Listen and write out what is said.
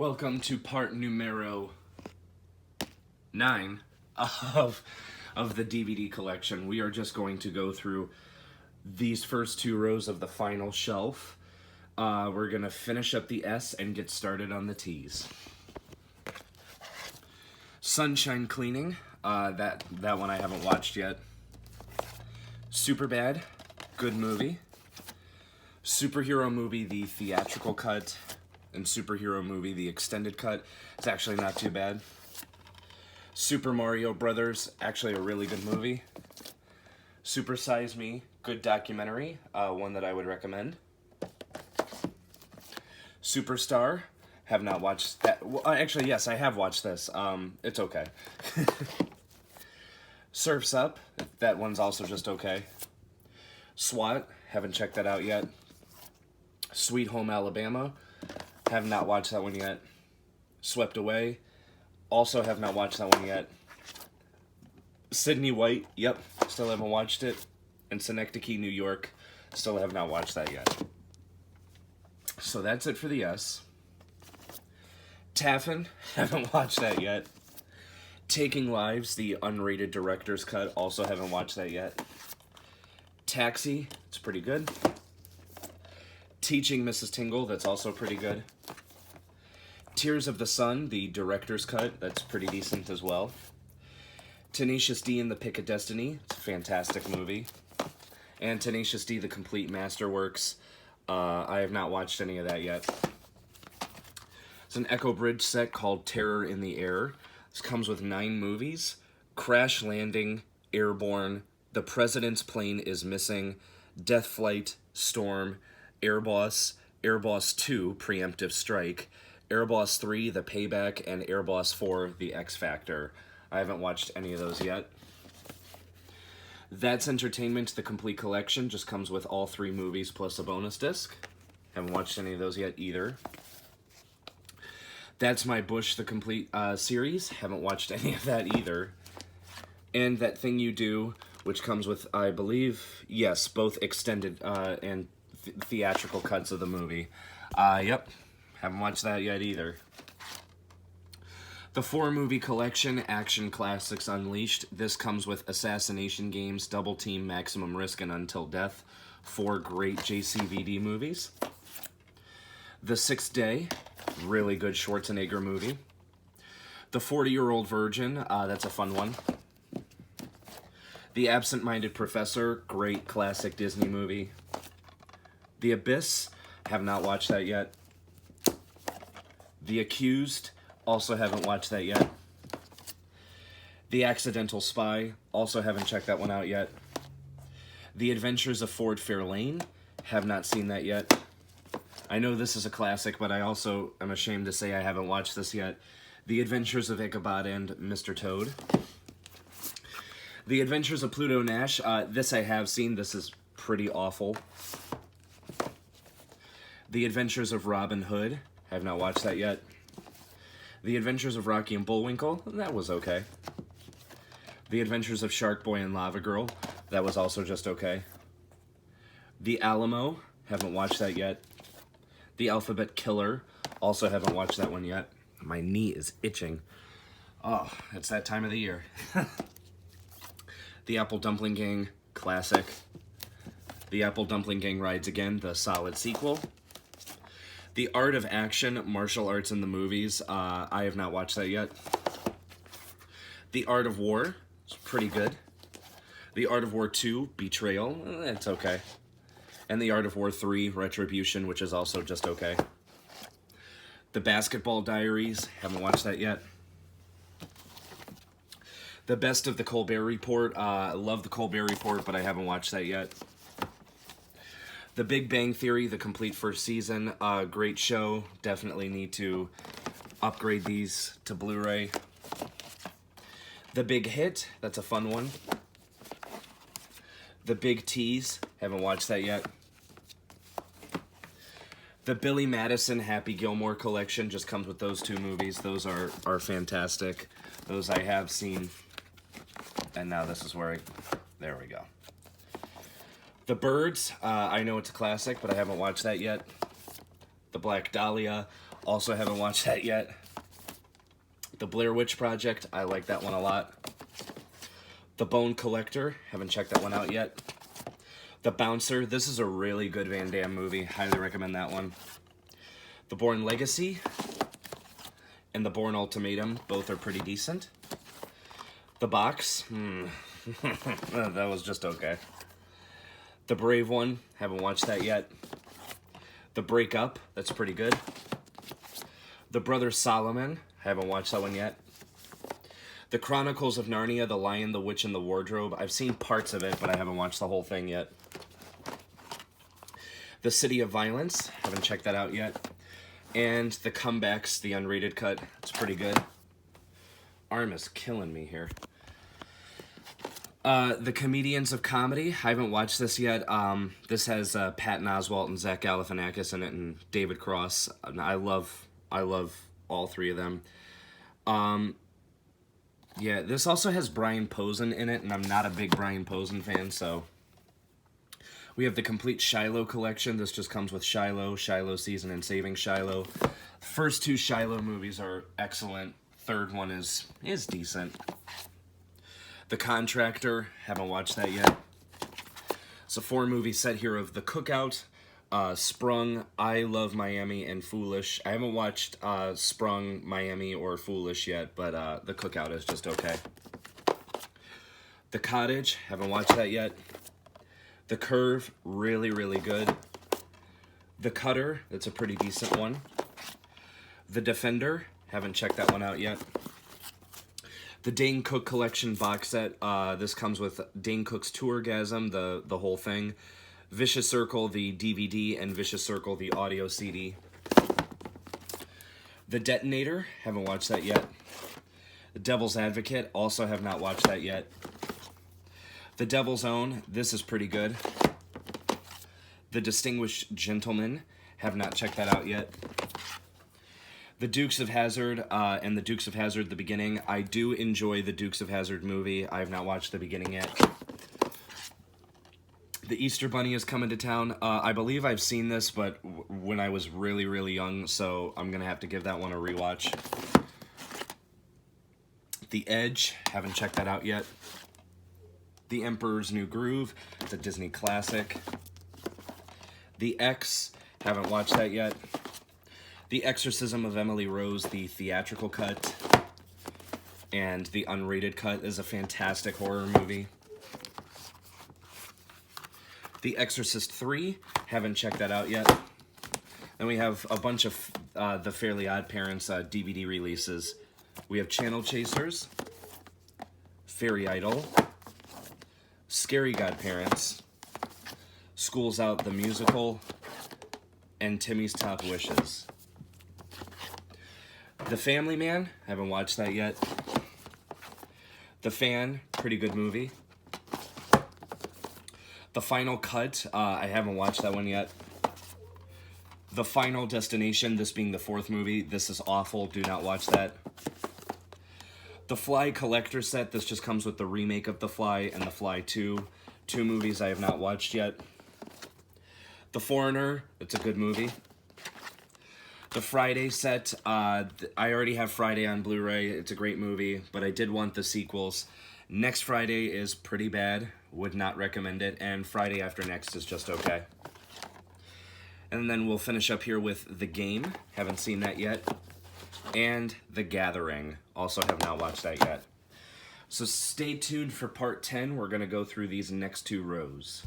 Welcome to part numero 9 of the DVD collection. We are just going to go through these first two rows of the final shelf. We're going to finish up the S and get started on the T's. Sunshine Cleaning, that one I haven't watched yet. Superbad, good movie. Superhero movie, the theatrical cut, and superhero movie, the extended cut. It's actually not too bad. Super Mario Brothers, actually a really good movie. Super Size Me, good documentary, one that I would recommend. Superstar, have not watched that. Well, actually, yes, I have watched this. It's okay. Surf's Up, that one's also just okay. SWAT, haven't checked that out yet. Sweet Home Alabama, have not watched that one yet. Swept Away, also have not watched that one yet. Sydney White, yep, still haven't watched it. And Synecdoche, New York, still have not watched that yet. So that's it for the S. Taffin, haven't watched that yet. Taking Lives, the unrated director's cut, also haven't watched that yet. Taxi, it's pretty good. Teaching Mrs. Tingle, that's also pretty good. Tears of the Sun, the director's cut, that's pretty decent as well. Tenacious D and the Pick of Destiny, it's a fantastic movie. And Tenacious D, the Complete Masterworks, I have not watched any of that yet. It's an Echo Bridge set called Terror in the Air. This comes with 9 movies. Crash Landing, Airborne, The President's Plane is Missing, Death Flight, Storm, Airboss, Airboss 2, Preemptive Strike, Airboss 3, The Payback, and Airboss 4, The X Factor. I haven't watched any of those yet. That's Entertainment, the complete collection, just comes with all 3 movies plus a bonus disc. Haven't watched any of those yet either. That's My Bush, the complete series. Haven't watched any of that either. And That Thing You Do, which comes with, I believe, yes, both extended and theatrical cuts of the movie. Yep, haven't watched that yet either. The 4-movie collection, Action Classics Unleashed. This comes with Assassination Games, Double Team, Maximum Risk, and Until Death. 4 great JCVD movies. The Sixth Day, really good Schwarzenegger movie. The 40-Year-Old Virgin, that's a fun one. The Absent-Minded Professor, great classic Disney movie. The Abyss, have not watched that yet. The Accused, also haven't watched that yet. The Accidental Spy, also haven't checked that one out yet. The Adventures of Ford Fairlane, have not seen that yet. I know this is a classic, but I also am ashamed to say I haven't watched this yet. The Adventures of Ichabod and Mr. Toad. The Adventures of Pluto Nash, this I have seen. This is pretty awful. The Adventures of Robin Hood, have not watched that yet. The Adventures of Rocky and Bullwinkle, that was okay. The Adventures of Shark Boy and Lava Girl, that was also just okay. The Alamo, haven't watched that yet. The Alphabet Killer, also haven't watched that one yet. My knee is itching. Oh, it's that time of the year. The Apple Dumpling Gang, classic. The Apple Dumpling Gang Rides Again, the solid sequel. The Art of Action, Martial Arts in the Movies, I have not watched that yet. The Art of War, it's pretty good. The Art of War 2, Betrayal, it's okay. And The Art of War 3, Retribution, which is also just okay. The Basketball Diaries, haven't watched that yet. The Best of the Colbert Report, I love the Colbert Report, but I haven't watched that yet. The Big Bang Theory, the complete first season, great show. Definitely need to upgrade these to Blu-ray. The Big Hit, that's a fun one. The Big Tease, haven't watched that yet. The Billy Madison Happy Gilmore collection just comes with those 2 movies. Those are fantastic. Those I have seen. And now this is where there we go. The Birds, I know it's a classic, but I haven't watched that yet. The Black Dahlia, Also haven't watched that yet. The Blair Witch Project, I like that one a lot. The Bone Collector, haven't checked that one out yet. The Bouncer, this is a really good Van Damme movie. Highly recommend that one. The Bourne Legacy and The Bourne Ultimatum, both are pretty decent. The Box, that was just okay. The Brave One, haven't watched that yet. The Breakup, that's pretty good. The Brothers Solomon, haven't watched that one yet. The Chronicles of Narnia, The Lion, the Witch, and the Wardrobe. I've seen parts of it, but I haven't watched the whole thing yet. The City of Violence, haven't checked that out yet. And The Comebacks, the unrated cut, it's pretty good. Arm is killing me here. The Comedians of Comedy, I haven't watched this yet. This has Patton Oswalt and Zach Galifianakis in it, and David Cross. I love all three of them. Yeah, this also has Brian Posehn in it, and I'm not a big Brian Posehn fan, so... We have the complete Shiloh collection. This just comes with Shiloh, Shiloh Season, and Saving Shiloh. The first two Shiloh movies are excellent. Third one is decent. The Contractor, haven't watched that yet. It's a 4-movie set here of The Cookout, Sprung, I Love Miami, and Foolish. I haven't watched Sprung, Miami, or Foolish yet, but The Cookout is just okay. The Cottage, haven't watched that yet. The Curve, really, really good. The Cutter, that's a pretty decent one. The Defender, haven't checked that one out yet. The Dane Cook Collection box set, this comes with Dane Cook's Tourgasm, the whole thing. Vicious Circle, the DVD, and Vicious Circle, the audio CD. The Detonator, haven't watched that yet. The Devil's Advocate, also have not watched that yet. The Devil's Own, this is pretty good. The Distinguished Gentleman, have not checked that out yet. The Dukes of Hazzard and the Dukes of Hazzard The Beginning. I do enjoy the Dukes of Hazzard movie. I have not watched The Beginning yet. The Easter Bunny is coming to town. I believe I've seen this, but when I was really, really young, so I'm going to have to give that one a rewatch. The Edge, haven't checked that out yet. The Emperor's New Groove, it's a Disney classic. The X, haven't watched that yet. The Exorcism of Emily Rose, the theatrical cut, and the unrated cut is a fantastic horror movie. The Exorcist 3, haven't checked that out yet. Then we have a bunch of the Fairly Odd Parents DVD releases. We have Channel Chasers, Fairy Idol, Scary Godparents, School's Out the Musical, and Timmy's Top Wishes. The Family Man, haven't watched that yet. The Fan, pretty good movie. The Final Cut, I haven't watched that one yet. The Final Destination, this being the 4th movie, this is awful, do not watch that. The Fly Collector Set, this just comes with the remake of The Fly and The Fly 2. 2 movies I have not watched yet. The Foreigner, it's a good movie. The Friday set, I already have Friday on Blu-ray. It's a great movie, but I did want the sequels. Next Friday is pretty bad. Would not recommend it. And Friday After Next is just okay. And then we'll finish up here with The Game. Haven't seen that yet. And The Gathering. Also have not watched that yet. So stay tuned for part 10. We're going to go through these next 2 rows.